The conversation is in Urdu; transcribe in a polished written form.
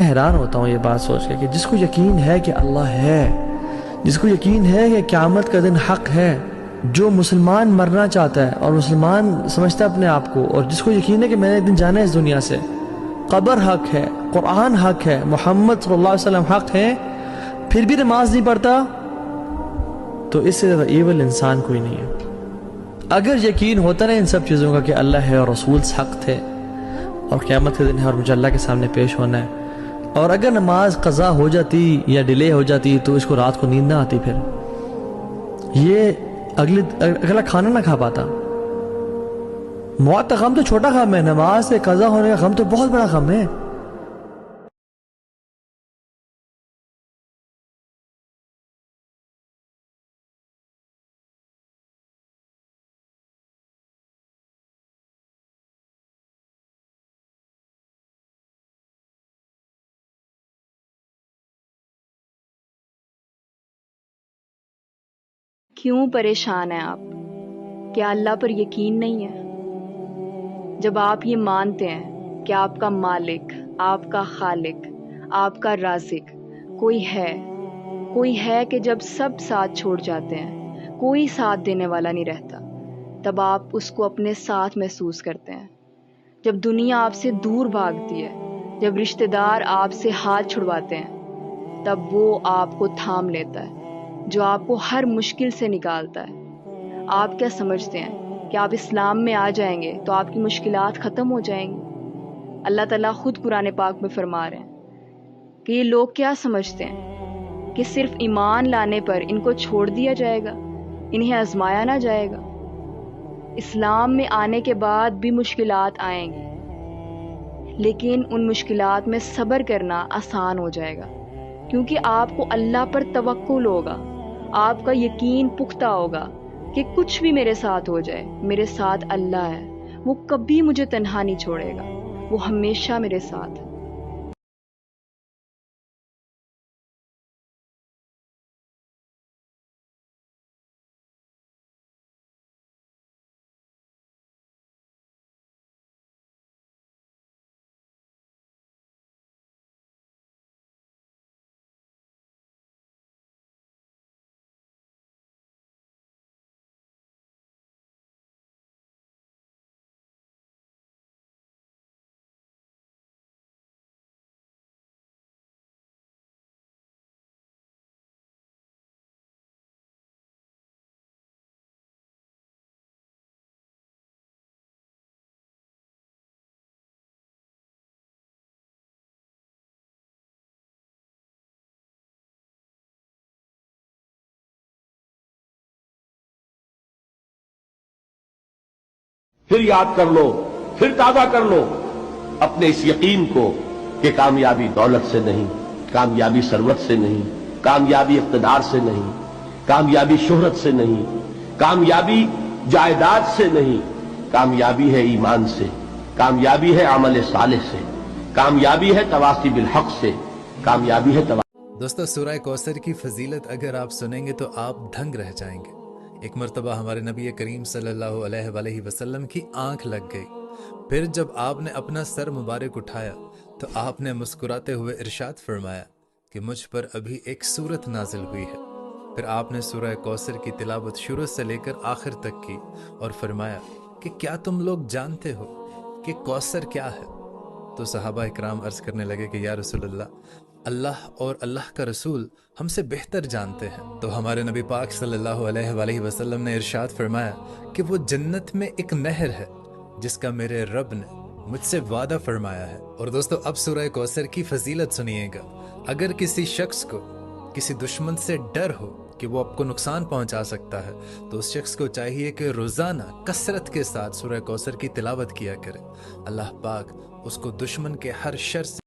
حیران ہوتا ہوں یہ بات سوچ کے کہ جس کو یقین ہے کہ اللہ ہے، جس کو یقین ہے کہ قیامت کا دن حق ہے، جو مسلمان مرنا چاہتا ہے اور مسلمان سمجھتا ہے اپنے آپ کو، اور جس کو یقین ہے کہ میں نے ایک دن جانا ہے اس دنیا سے، قبر حق ہے، قرآن حق ہے، محمد صلی اللہ علیہ وسلم حق ہے، پھر بھی نماز نہیں پڑھتا، تو اس سے زیادہ ایول انسان کوئی نہیں ہے۔ اگر یقین ہوتا نا ان سب چیزوں کا کہ اللہ ہے اور رسول حق تھے اور قیامت کا دن ہے اور مجھے اللہ کے سامنے پیش ہونا ہے، اور اگر نماز قضا ہو جاتی یا ڈیلے ہو جاتی تو اس کو رات کو نیند نہ آتی، پھر یہ اگلا کھانا نہ کھا پاتا۔ موت کا غم تو چھوٹا غم ہے، نماز سے قضا ہونے کا غم تو بہت بڑا غم ہے۔ کیوں پریشان ہیں آپ؟ کیا اللہ پر یقین نہیں ہے؟ جب آپ یہ مانتے ہیں کہ آپ کا مالک، آپ کا خالق، آپ کا رازق کوئی ہے کہ جب سب ساتھ چھوڑ جاتے ہیں کوئی ساتھ دینے والا نہیں رہتا، تب آپ اس کو اپنے ساتھ محسوس کرتے ہیں۔ جب دنیا آپ سے دور بھاگتی ہے، جب رشتہ دار آپ سے ہاتھ چھڑواتے ہیں، تب وہ آپ کو تھام لیتا ہے، جو آپ کو ہر مشکل سے نکالتا ہے۔ آپ کیا سمجھتے ہیں کہ آپ اسلام میں آ جائیں گے تو آپ کی مشکلات ختم ہو جائیں گی؟ اللہ تعالیٰ خود قرآن پاک میں فرما رہے ہیں کہ یہ لوگ کیا سمجھتے ہیں کہ صرف ایمان لانے پر ان کو چھوڑ دیا جائے گا، انہیں آزمایا نہ جائے گا۔ اسلام میں آنے کے بعد بھی مشکلات آئیں گی، لیکن ان مشکلات میں صبر کرنا آسان ہو جائے گا، کیونکہ آپ کو اللہ پر توکل ہوگا، آپ کا یقین پختہ ہوگا کہ کچھ بھی میرے ساتھ ہو جائے، میرے ساتھ اللہ ہے، وہ کبھی مجھے تنہا نہیں چھوڑے گا، وہ ہمیشہ میرے ساتھ ہے۔ پھر یاد کر لو، پھر تازہ کر لو اپنے اس یقین کو کہ کامیابی دولت سے نہیں، کامیابی ثروت سے نہیں، کامیابی اقتدار سے نہیں، کامیابی شہرت سے نہیں، کامیابی جائیداد سے نہیں، کامیابی ہے ایمان سے، کامیابی ہے عمل صالح سے، کامیابی ہے تواصی بالحق سے، کامیابی ہے دوستو، سورہ کوثر کی فضیلت اگر آپ سنیں گے تو آپ دھنگ رہ جائیں گے۔ ایک مرتبہ ہمارے نبی کریم صلی اللہ علیہ وآلہ وسلم کی آنکھ لگ گئی، پھر جب آپ نے اپنا سر مبارک اٹھایا تو آپ نے مسکراتے ہوئے ارشاد فرمایا کہ مجھ پر ابھی ایک سورت نازل ہوئی ہے۔ پھر آپ نے سورہ کوثر کی تلاوت شروع سے لے کر آخر تک کی اور فرمایا کہ کیا تم لوگ جانتے ہو کہ کوثر کیا ہے؟ تو صحابہ اکرام عرض کرنے لگے کہ یا رسول اللہ اور اللہ کا رسول ہم سے بہتر جانتے ہیں۔ تو ہمارے نبی پاک صلی اللہ علیہ وآلہ وسلم نے ارشاد فرمایا کہ وہ جنت میں ایک نہر ہے جس کا میرے رب نے مجھ سے وعدہ فرمایا ہے۔ اور دوستو، اب سورہ کوثر کی فضیلت سنیے گا۔ اگر کسی شخص کو کسی دشمن سے ڈر ہو کہ وہ آپ کو نقصان پہنچا سکتا ہے تو اس شخص کو چاہیے کہ روزانہ کثرت کے ساتھ سورہ کوثر کی تلاوت کیا کرے۔ اللہ پاک اس کو دشمن کے ہر شر سے